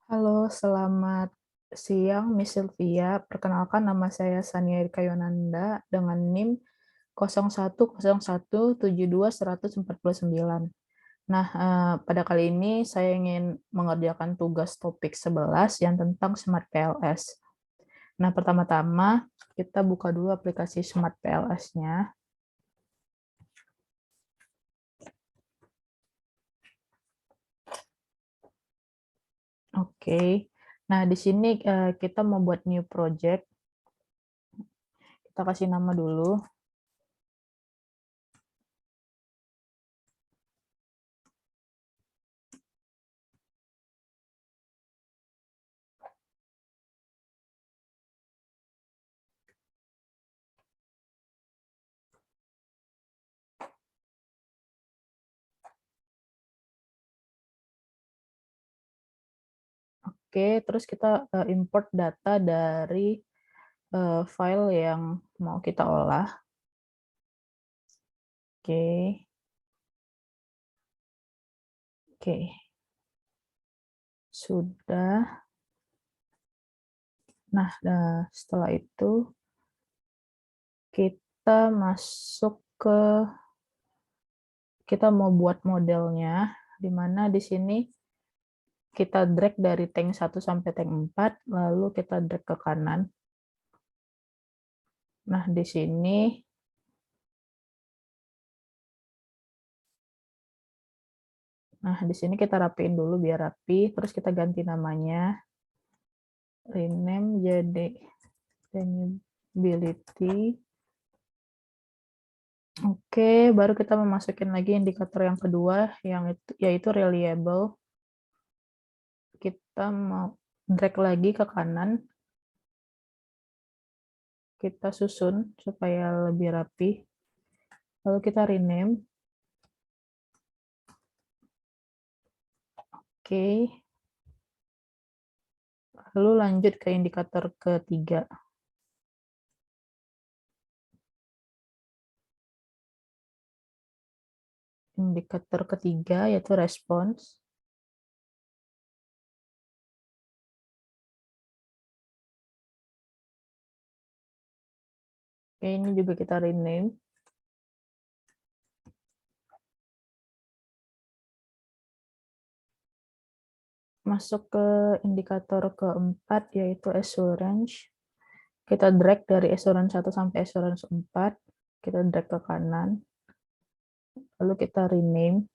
Halo, selamat siang Miss Sylvia. Perkenalkan nama saya Sania Erika Yonanda dengan NIM 010172 149. Nah, pada kali ini saya ingin mengerjakan tugas topik 11 yang tentang Smart PLS. Nah, pertama-tama kita buka dulu aplikasi Smart PLS-nya. Oke. Nah, di sini kita mau buat new project. Kita kasih nama dulu. Oke, terus kita import data dari file yang mau kita olah. Oke, oke, sudah. Nah, setelah itu kita masuk ke, kita mau buat modelnya, di mana di sini kita drag dari tank 1 sampai tank 4, lalu kita drag ke kanan. Nah, di sini kita rapiin dulu biar rapi, terus kita ganti namanya, rename jadi Renewability. Oke, baru kita memasukin lagi indikator yang kedua, yaitu reliable. Kita mau drag lagi ke kanan. Kita susun supaya lebih rapi. Lalu kita rename. Oke. Lalu lanjut ke indikator ketiga. Indikator ketiga yaitu response. Oke, ini juga kita rename. Masuk ke indikator keempat yaitu assurance. Kita drag dari assurance 1 sampai assurance 4. Kita drag ke kanan. Lalu kita rename.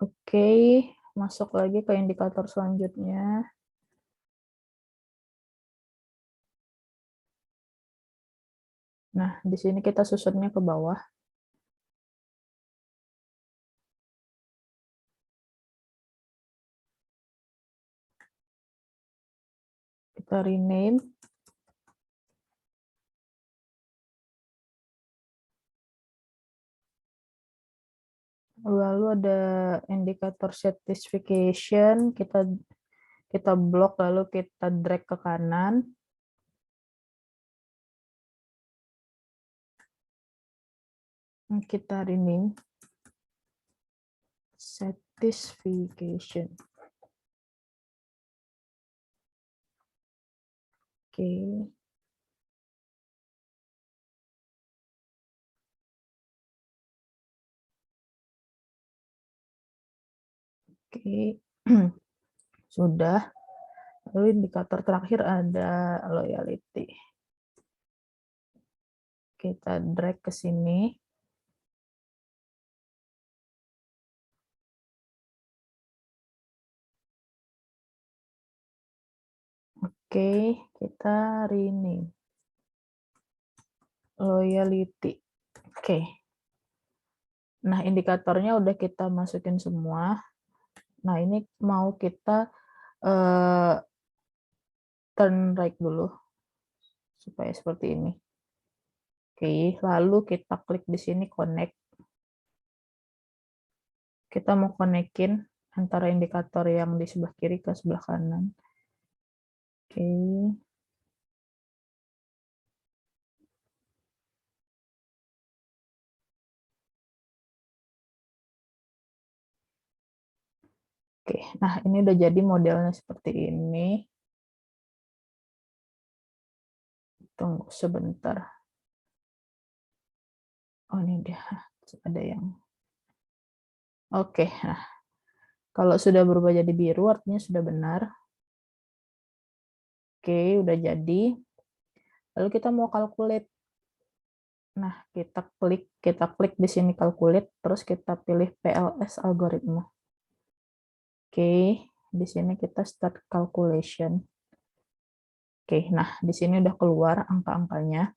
Oke, masuk lagi ke indikator selanjutnya. Nah, di sini kita susunnya ke bawah. Kita rename. Lalu ada indikator certification, kita blok lalu kita drag ke kanan. Kita rename certification. Oke. Oke. Sudah. Lalu indikator terakhir ada loyalty. Kita drag ke sini. Oke, kita rename loyalty. Oke. Nah, indikatornya udah kita masukin semua. Nah, ini mau kita turn right dulu supaya seperti ini. Oke, lalu kita klik di sini connect. Kita mau konekin antara indikator yang di sebelah kiri ke sebelah kanan. Oke. Oke, nah ini udah jadi modelnya seperti ini. Tunggu sebentar. Oh, ini dia. Ada yang... Oke, nah kalau sudah berubah jadi biru artinya sudah benar. Oke, udah jadi. Lalu kita mau calculate. Nah, kita klik di sini calculate, terus kita pilih PLS algoritma. Oke, di sini kita start calculation. Oke, nah di sini udah keluar angka-angkanya.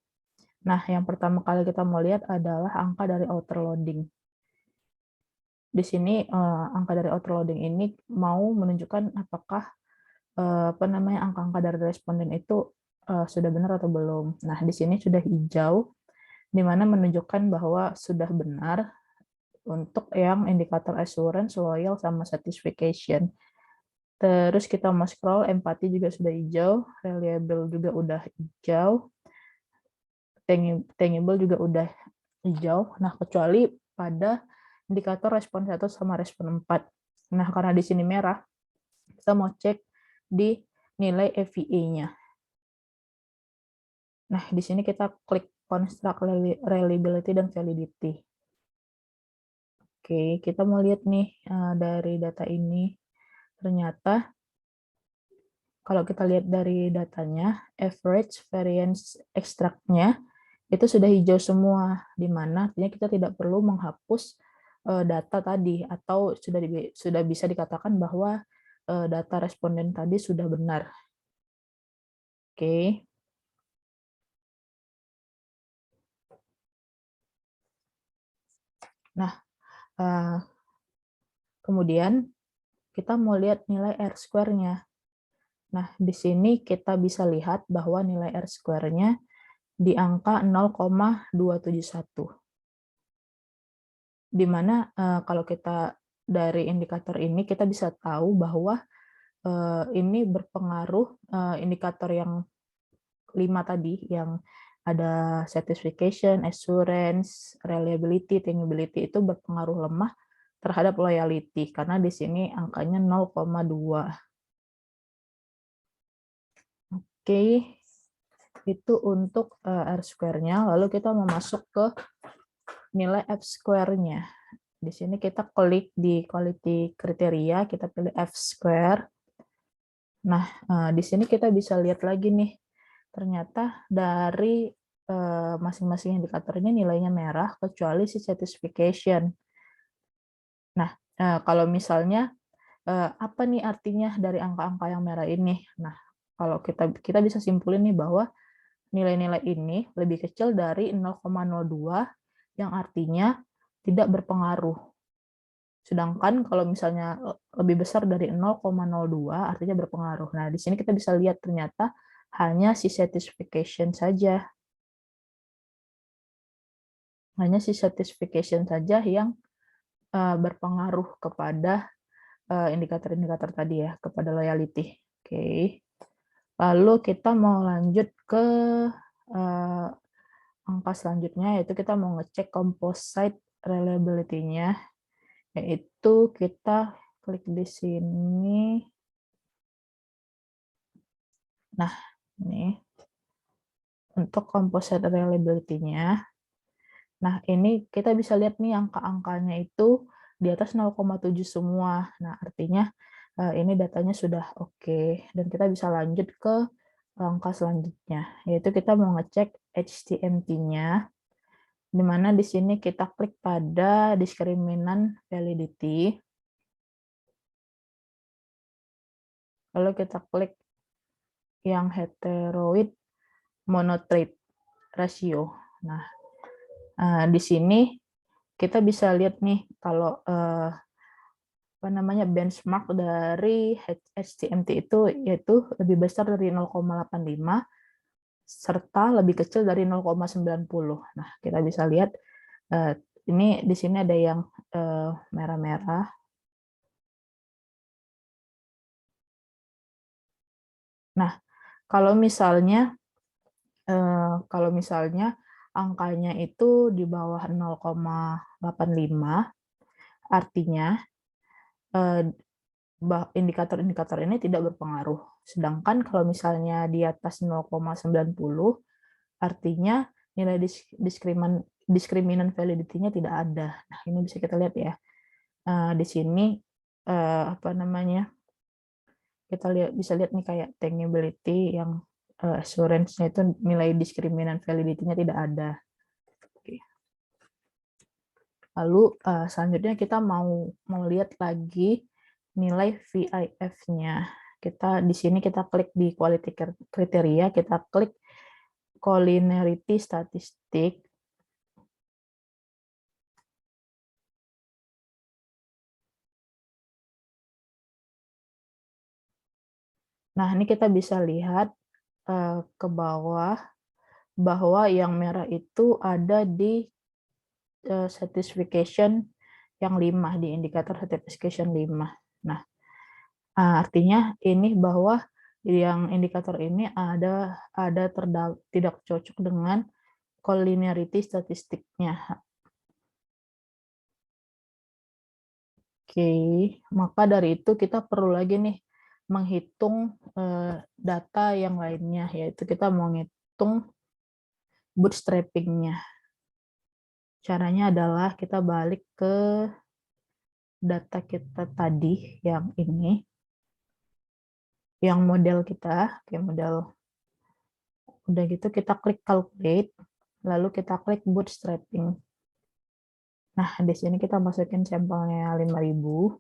Nah, yang pertama kali kita mau lihat adalah angka dari outer loading. Di sini angka dari outer loading ini mau menunjukkan apakah apa namanya angka-angka dari responden itu sudah benar atau belum. Nah, di sini sudah hijau, di mana menunjukkan bahwa sudah benar untuk yang indikator assurance, loyal, sama satisfaction. Terus kita mau scroll, empati juga sudah hijau, reliable juga udah hijau, tangible juga udah hijau. Nah, kecuali pada indikator respon 1 sama respon 4. Nah, karena di sini merah, kita mau cek di nilai EVA-nya. Nah, di sini kita klik construct reliability dan validity. Oke, kita mau lihat nih dari data ini. Ternyata kalau kita lihat dari datanya, average variance extract-nya itu sudah hijau semua, di mana artinya kita tidak perlu menghapus data tadi, atau sudah bisa dikatakan bahwa data responden tadi sudah benar. Oke. Nah, kemudian kita mau lihat nilai R-square-nya. Nah, di sini kita bisa lihat bahwa nilai R-square-nya di angka 0,271. Di mana kalau kita dari indikator ini kita bisa tahu bahwa ini berpengaruh, indikator yang 5 tadi, yang ada certification, assurance, reliability, tangibility, itu berpengaruh lemah terhadap loyalty, karena di sini angkanya 0,2. Oke, itu untuk R-square-nya. Lalu kita mau masuk ke nilai F-square-nya. Di sini kita klik di quality kriteria, kita pilih F-square. Nah, di sini kita bisa lihat lagi nih, ternyata dari masing-masing indikator ini nilainya merah, kecuali si certification. Nah, kalau misalnya, apa nih artinya dari angka-angka yang merah ini? Nah, kalau kita bisa simpulin nih bahwa nilai-nilai ini lebih kecil dari 0,02, yang artinya tidak berpengaruh. Sedangkan kalau misalnya lebih besar dari 0,02 artinya berpengaruh. Nah, di sini kita bisa lihat ternyata hanya si certification saja. Hanya si certification saja yang berpengaruh kepada indikator-indikator tadi ya, kepada loyalty. Oke. Lalu kita mau lanjut ke angka selanjutnya, yaitu kita mau ngecek composite reliability-nya, yaitu kita klik di sini. Nah, ini untuk composite reliability-nya. Nah, ini kita bisa lihat nih angka-angkanya itu di atas 0,7 semua. Nah, artinya ini datanya sudah oke. Dan kita bisa lanjut ke angka selanjutnya, yaitu kita mau ngecek HTMT-nya, di mana di sini kita klik pada diskriminan validity. Lalu kita klik yang heteroid monotype ratio. Nah, di sini kita bisa lihat nih kalau apa namanya benchmark dari HTMT itu yaitu lebih besar dari 0,85 serta lebih kecil dari 0,90. Nah, kita bisa lihat ini di sini ada yang merah-merah. Nah, kalau misalnya angkanya itu di bawah 0,85, artinya indikator-indikator ini tidak berpengaruh. Sedangkan kalau misalnya di atas 0,90, artinya nilai diskriminan validity-nya tidak ada. Nah, ini bisa kita lihat ya. Di sini apa namanya? Kita bisa lihat nih kayak tangibility yang assurance-nya itu nilai diskriminan validity-nya tidak ada. Oke. Lalu selanjutnya kita mau lihat lagi nilai VIF-nya. Di sini kita klik di quality criteria, kita klik collinearity statistik. Nah, ini kita bisa lihat ke bawah bahwa yang merah itu ada di certification yang 5, di indikator certification 5. Nah, artinya ini bahwa yang indikator ini tidak cocok dengan collinearity statistiknya. Oke, maka dari itu kita perlu lagi nih menghitung data yang lainnya, yaitu kita menghitung bootstrapping-nya. Caranya adalah kita balik ke data kita tadi, yang ini, yang model kita, kayak model. Udah gitu kita klik calculate, lalu kita klik bootstrapping. Nah, di sini kita masukin sampelnya 5.000,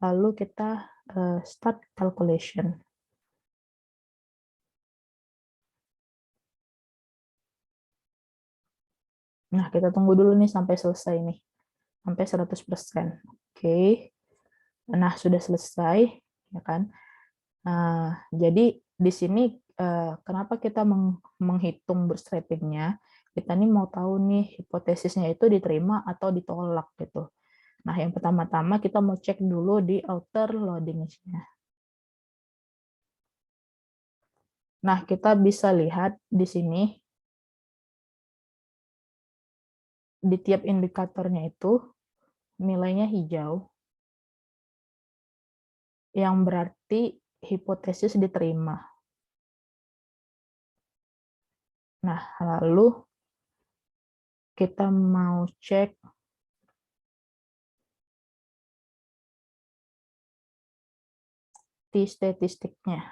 lalu kita start calculation. Nah, kita tunggu dulu nih sampai selesai nih. Sampai 100%. Oke. Nah, sudah selesai, ya kan? Jadi di sini kenapa kita menghitung bootstrapping-nya? Kita nih mau tahu nih hipotesisnya itu diterima atau ditolak gitu. Nah, yang pertama-tama kita mau cek dulu di outer loading-nya. Nah, kita bisa lihat di sini di tiap indikatornya itu nilainya hijau, yang berarti hipotesis diterima. Nah, lalu kita mau cek statistiknya.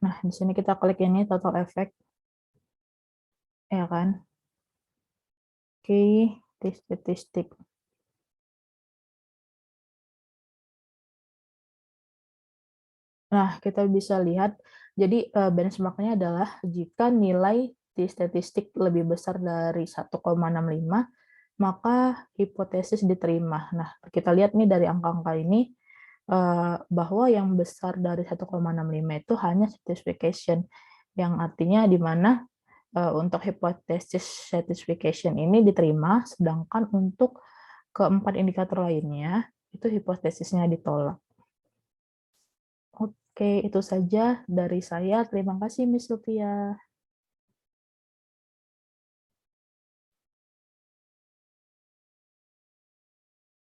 Nah, di sini kita klik ini total effect, ya kan? Oke, statistik. Nah, kita bisa lihat, jadi benchmark-nya adalah jika nilai di statistik lebih besar dari 1,65, maka hipotesis diterima. Nah, kita lihat nih dari angka-angka ini, bahwa yang besar dari 1,65 itu hanya certification, yang artinya di mana untuk hipotesis certification ini diterima, sedangkan untuk keempat indikator lainnya, itu hipotesisnya ditolak. Oke, itu saja dari saya. Terima kasih, Miss Sylvia.